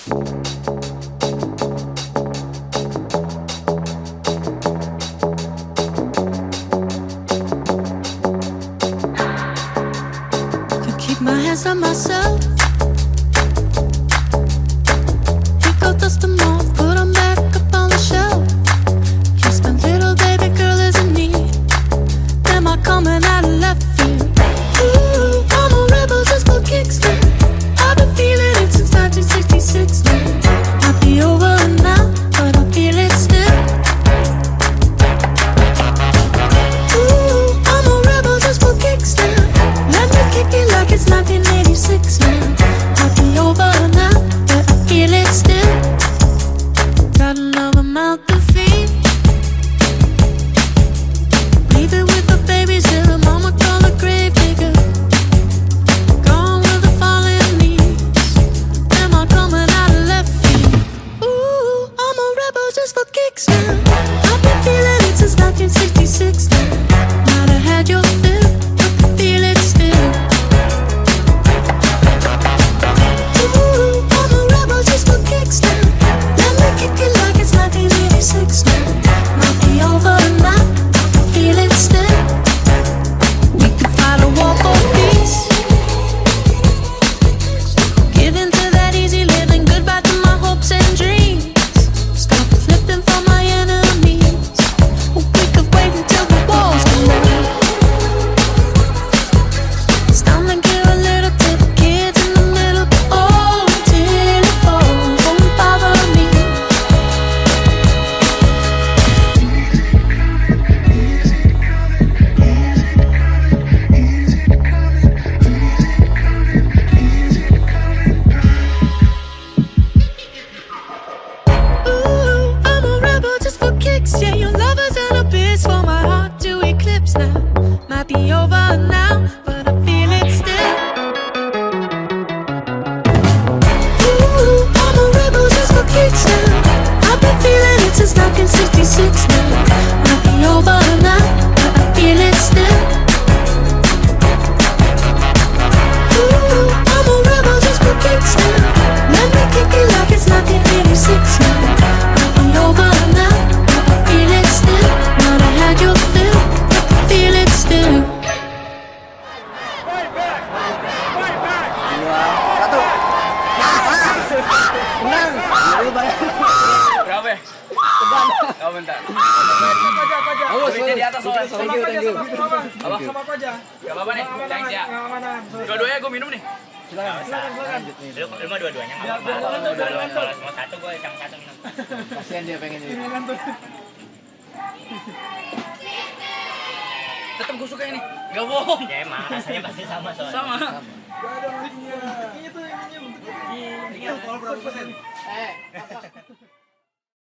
My hands on myself. Here go dust them off, put them back up on the shelf. Yes, my little baby girl is in need. Am I coming out of left field? Ooh, I'm a rebel just for kicks now. I've been feeling it since 1966 now. Might be over now, but I feel it still. Ooh, I'm a rebel just for kicks now. Let me kick it like it's 1986 now. Might be over now, but I feel it still. Got another mouth to feed. Leave it with the babies till the mama call the grave digger. Gone with the fallen leaves. Am I coming out of left field? Ooh, I'm a rebel just for kicks now. I've been feeling it since 1966 now. Might have had your fill, but I feel it still. Ooh, I'm a rebel just for kicks now. Let me kick it like it's 1986 now. Might be over now, I feel it still. We could fight a war for peace. Give in to that easy living, goodbye to my hopes and dreams. Stop flipping for my enemies. We could wait until the walls come down. It's time to give a little to the kids in the middle. Oh, till it falls, won't bother me. Ooh, I'm a rebel just for kicks. Yeah, your lover's an abyss for my heart to eclipse now. Might be over now, but I feel it still. Ooh, I'm a rebel just for kicks now. I've been feeling it since 1966 now. Might be over now, but I feel it still. Ooh, I'm a rebel just for kicks now. Let me kick it like it's 1986 now. Might be over now, but I feel it still. Might have had your fill, but I feel it still. Berapa? Oh, bentar. Duitnya di atas soalnya. Thank you. Apa? Sama apa aja? Gak apa-apa nih, thanks ya. Dua-duanya gue minum nih. Silakan. Lu mah dua-duanya nggak apa-apa. Kalau mau satu gue yang satu minum. Kasihan dia pengen ini. Tetep gue suka ini. Gak bohong. Ya emang rasanya pasti sama soalnya. Sama. Ini tuh ininya bentuknya. Iya. Berapa persen?